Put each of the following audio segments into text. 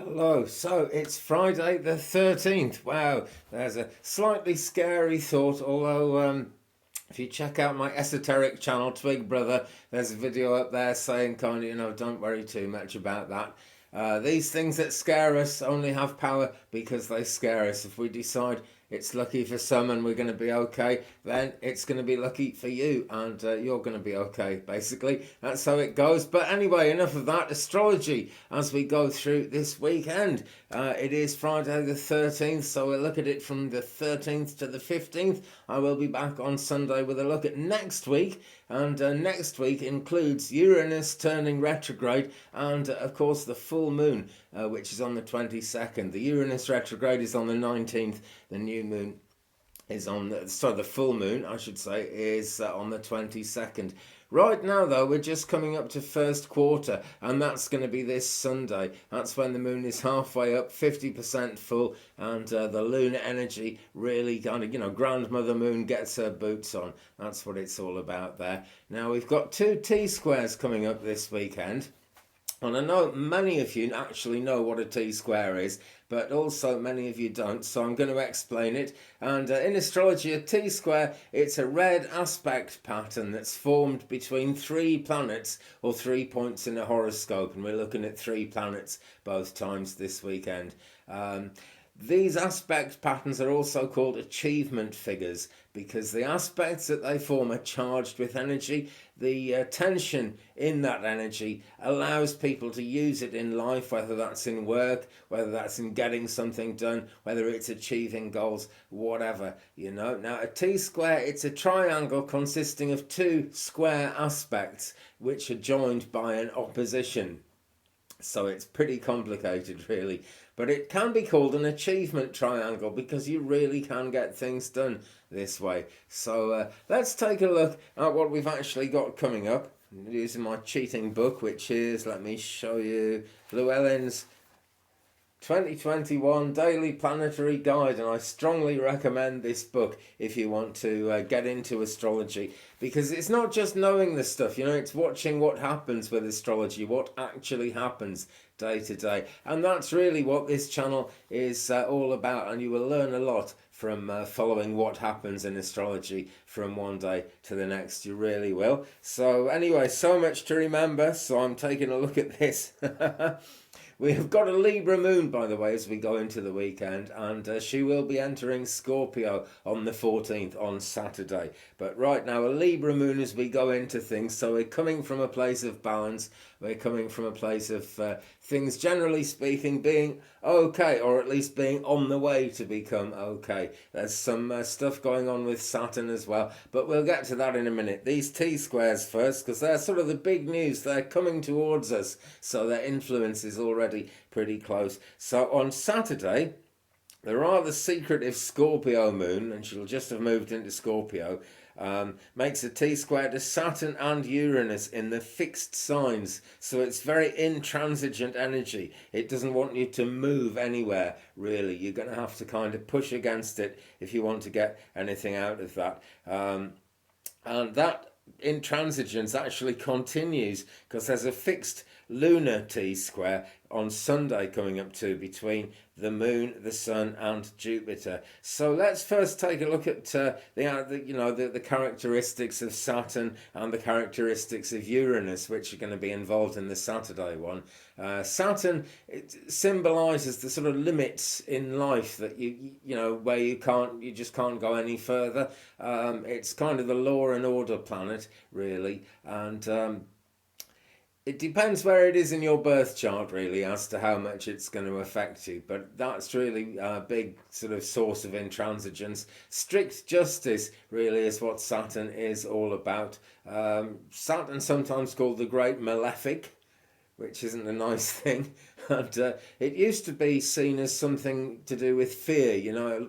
Hello, so it's Friday the 13th. Wow, there's a slightly scary thought, although if you check out my esoteric channel, Twig Brother, there's a video up there saying kind of, don't worry too much about that. These things that scare us only have power because they scare us. If we decide it's lucky for some and we're going to be okay, then it's going to be lucky for you and you're going to be okay, basically. That's how it goes. But anyway, enough of that. Astrology as we go through this weekend. It is Friday the 13th, so we'll look at it from the 13th to the 15th. I will be back on Sunday with a look at next week, and next week includes Uranus turning retrograde and, of course, the full moon, which is on the 22nd. The Uranus retrograde is on the 19th. The new moon is on the full moon, I should say, is on the 22nd. Right now, though, we're just coming up to first quarter, and that's going to be this Sunday. That's when the moon is halfway up, 50% full, and the lunar energy really kind of, grandmother moon gets her boots on. That's what it's all about there. Now, we've got two T-squares coming up this weekend. And I know many of you actually know what a T-square is, but also many of you don't, so I'm going to explain it. And in astrology, a T-square, it's a red aspect pattern that's formed between three planets, or 3 points in a horoscope, and we're looking at three planets both times this weekend. These aspect patterns are also called achievement figures because the aspects that they form are charged with energy. The tension in that energy allows people to use it in life, whether that's in work, whether that's in getting something done, whether it's achieving goals, whatever, Now, a T-square, it's a triangle consisting of two square aspects which are joined by an opposition. So it's pretty complicated, really. But it can be called an achievement triangle because you really can get things done this way. So let's take a look at what we've actually got coming up. I'm using my cheating book, which is, let me show you, Llewellyn's 2021 Daily Planetary Guide, and I strongly recommend this book if you want to get into astrology, because it's not just knowing the stuff, it's watching what happens with astrology, what actually happens day to day, and that's really what this channel is all about, and you will learn a lot from following what happens in astrology from one day to the next. You really will. So anyway, so much to remember, so I'm taking a look at this. We have got a Libra moon, by the way, as we go into the weekend, and she will be entering Scorpio on the 14th, on Saturday. But right now, a Libra moon as we go into things, so we're coming from a place of balance, we're coming from a place of things, generally speaking, being okay, or at least being on the way to become okay. There's some stuff going on with Saturn as well, but we'll get to that in a minute. These T-squares first, because they're sort of the big news. They're coming towards us, so their influence is already pretty close. So on Saturday, the rather secretive Scorpio moon, and she'll just have moved into Scorpio, makes a T-square to Saturn and Uranus in the fixed signs. So it's very intransigent energy. It doesn't want you to move anywhere, really. You're going to have to kind of push against it if you want to get anything out of that. And that intransigence actually continues because there's a fixed lunar T-square on Sunday coming up to between the moon, the sun and Jupiter. So let's first take a look at the characteristics of Saturn and the characteristics of Uranus, which are going to be involved in the Saturday one. Saturn, it symbolizes the sort of limits in life that where you just can't go any further. It's kind of the law and order planet, really, and it depends where it is in your birth chart, really, as to how much it's going to affect you. But that's really a big sort of source of intransigence. Strict justice, really, is what Saturn is all about. Saturn, sometimes called the Great Malefic, which isn't a nice thing. And it used to be seen as something to do with fear.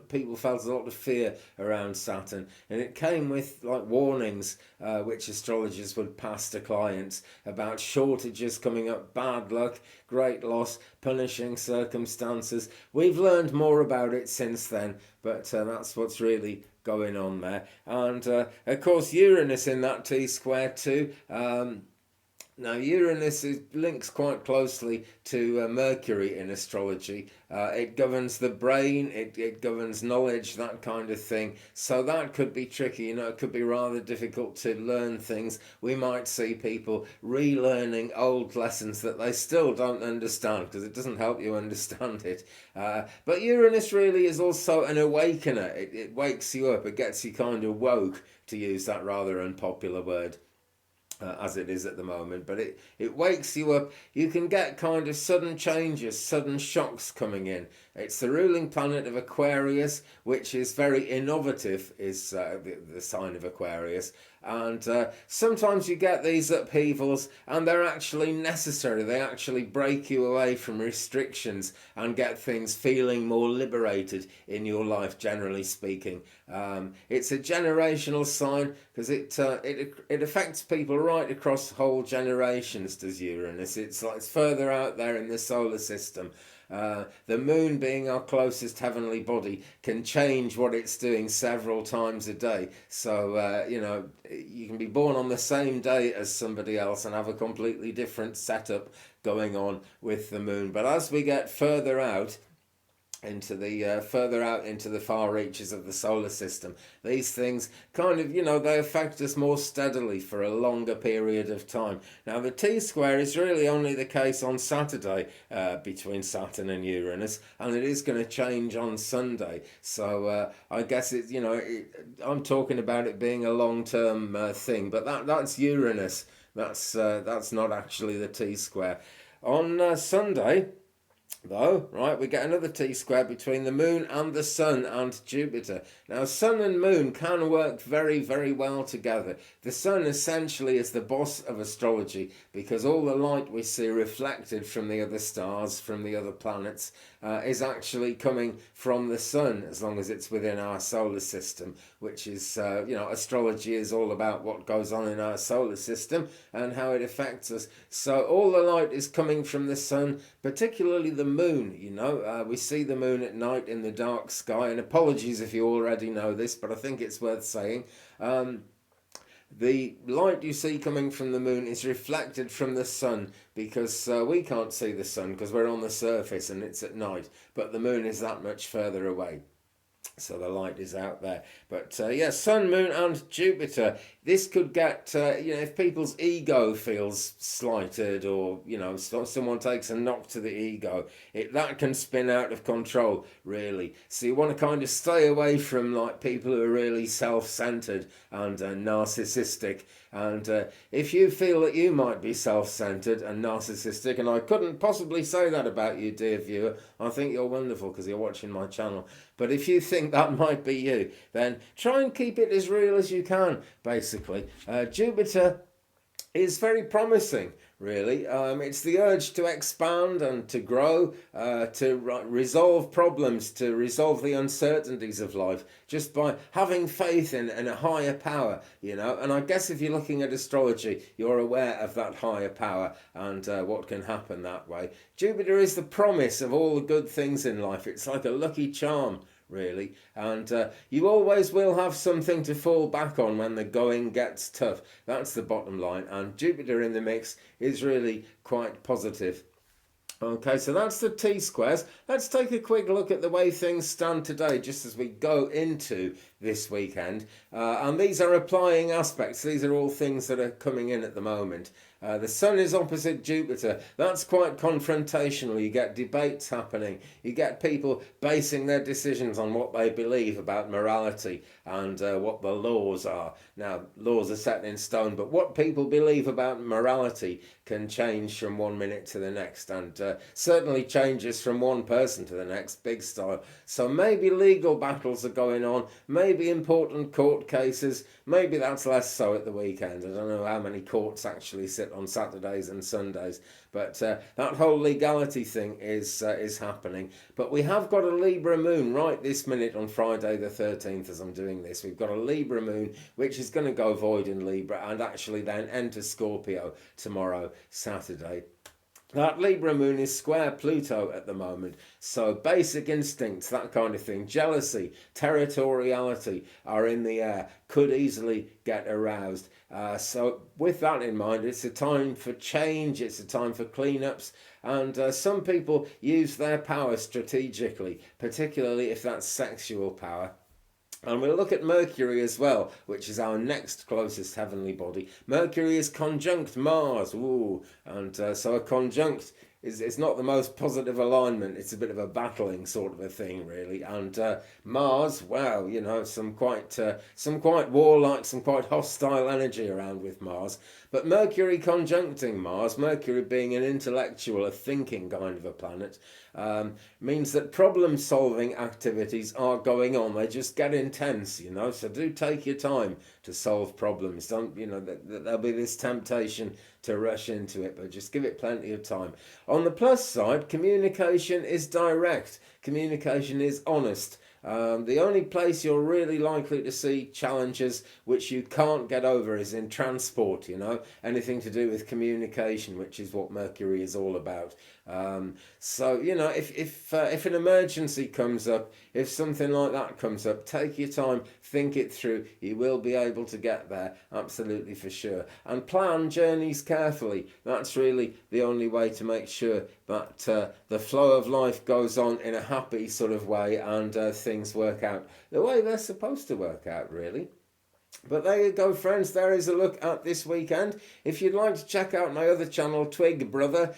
People felt a lot of fear around Saturn, and it came with like warnings which astrologers would pass to clients about shortages coming up, bad luck, great loss, punishing circumstances. We've learned more about it since then, but that's what's really going on there. And of course, Uranus in that T-square too. Now, Uranus links quite closely to Mercury in astrology. It governs the brain, it governs knowledge, that kind of thing. So that could be tricky, you know, it could be rather difficult to learn things. We might see people relearning old lessons that they still don't understand because it doesn't help you understand it. But Uranus really is also an awakener, it wakes you up, it gets you kind of woke, to use that rather unpopular word. As it is at the moment, but it wakes you up. You can get kind of sudden changes, sudden shocks coming in. It's the ruling planet of Aquarius, which is very innovative, is the sign of Aquarius. And sometimes you get these upheavals and they're actually necessary. They actually break you away from restrictions and get things feeling more liberated in your life, generally speaking. It's a generational sign because it affects people right across whole generations, does Uranus. It's like it's further out there in the solar system. The moon, being our closest heavenly body, can change what it's doing several times a day. So, you know, you can be born on the same day as somebody else and have a completely different setup going on with the moon. But as we get further out into the far reaches of the solar system, these things kind of, you know, they affect us more steadily for a longer period of time. Now the T-square is really only the case on Saturday between Saturn and Uranus, and it is going to change on Sunday. So I guess it's, you know, I'm talking about it being a long-term thing, but that's Uranus. That's not actually the T-square. On Sunday, though, right, we get another T-square between the moon and the sun and Jupiter. Now, sun and moon can work very, very well together. The sun essentially is the boss of astrology because all the light we see reflected from the other stars, from the other planets, is actually coming from the sun, as long as it's within our solar system, which is, you know, astrology is all about what goes on in our solar system and how it affects us. So all the light is coming from the sun, particularly the moon. You know, we see the moon at night in the dark sky, and apologies if you already know this, but I think it's worth saying. The light you see coming from the moon is reflected from the sun because we can't see the sun because we're on the surface and it's at night, but the moon is that much further away. So the light is out there. But yeah, Sun, Moon and Jupiter. This could get, you know, if people's ego feels slighted or, you know, someone takes a knock to the ego, that can spin out of control, really. So you want to kind of stay away from, like, people who are really self-centered and narcissistic. And if you feel that you might be self-centered and narcissistic, and I couldn't possibly say that about you, dear viewer, I think you're wonderful because you're watching my channel. But if you think that might be you, then try and keep it as real as you can, basically. Jupiter is very promising, really. It's the urge to expand and to grow, to resolve problems, to resolve the uncertainties of life, just by having faith in a higher power, you know. And I guess if you're looking at astrology, you're aware of that higher power and what can happen that way. Jupiter is the promise of all the good things in life. It's like a lucky charm, really, and you always will have something to fall back on when the going gets tough. That's the bottom line, and Jupiter in the mix is really quite positive. Okay, so that's the T-squares. Let's take a quick look at the way things stand today, just as we go into this weekend. And these are applying aspects. These are all things that are coming in at the moment. The Sun is opposite Jupiter. That's quite confrontational. You get debates happening. You get people basing their decisions on what they believe about morality and what the laws are. Now, laws are set in stone, but what people believe about morality can change from one minute to the next, and certainly changes from one person to the next, big style. So maybe legal battles are going on, maybe important court cases, maybe that's less so at the weekend. I don't know how many courts actually sit on Saturdays and Sundays, but that whole legality thing is happening. But we have got a Libra moon right this minute on Friday the 13th as I'm doing this. We've got a Libra moon which is going to go void in Libra and actually then enter Scorpio tomorrow, Saturday. That Libra moon is square Pluto at the moment, so basic instincts, that kind of thing, jealousy, territoriality are in the air, could easily get aroused. So, with that in mind, it's a time for change, it's a time for cleanups, and some people use their power strategically, particularly if that's sexual power. And we'll look at Mercury as well, which is our next closest heavenly body. Mercury is conjunct Mars. Ooh, and so a conjunct is it's not the most positive alignment. It's a bit of a battling sort of a thing, really. And Mars, wow, you know, some quite warlike, some quite hostile energy around with Mars. But Mercury conjuncting Mars, Mercury being an intellectual, a thinking kind of a planet, means that problem solving activities are going on. They just get intense, you know. So do take your time to solve problems. Don't, you know, there'll be this temptation to rush into it, but just give it plenty of time. On the plus side, communication is direct, communication is honest. The only place you're really likely to see challenges which you can't get over is in transport, you know, anything to do with communication, which is what Mercury is all about. So, you know, if an emergency comes up, if something like that comes up, take your time, think it through. You will be able to get there, absolutely for sure. And plan journeys carefully. That's really the only way to make sure that the flow of life goes on in a happy sort of way and things work out the way they're supposed to work out, really. But there you go, friends. There is a look at this weekend. If you'd like to check out my other channel, Twig Brother,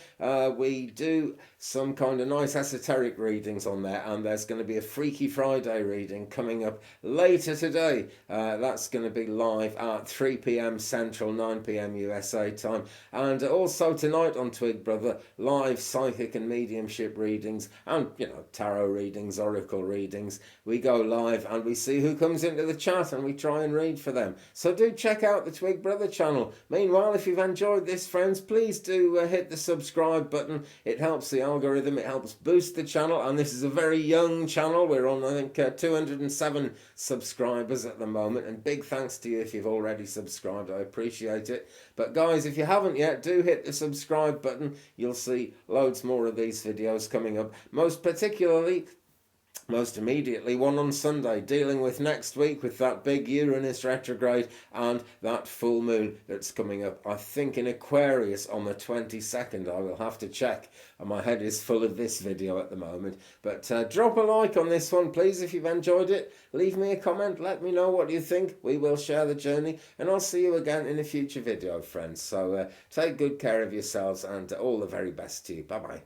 we do some kind of nice esoteric readings on there, and there's going to be a Freaky Friday reading coming up later today. That's going to be live at 3 p.m. Central, 9 p.m. USA time, and also tonight on Twig Brother, live psychic and mediumship readings, and, you know, tarot readings, oracle readings. We go live and we see who comes into the chat, and we try and read for them. So do check out the Twig Brother channel. Meanwhile, if you've enjoyed this, friends, please do hit the subscribe button. It helps the algorithm, it helps boost the channel, and this is a very young channel. We're on, I think, 207 subscribers at the moment, and big thanks to you if you've already subscribed. I appreciate it. But guys, if you haven't yet, do hit the subscribe button. You'll see loads more of these videos coming up, most immediately one on Sunday, dealing with next week with that big Uranus retrograde and that full moon that's coming up, I think, in Aquarius on the 22nd. I will have to check, and my head is full of this video at the moment. But drop a like on this one, please, if you've enjoyed it. Leave me a comment, let me know what you think. We will share the journey, and I'll see you again in a future video, friends. So take good care of yourselves, and all the very best to you. Bye-bye.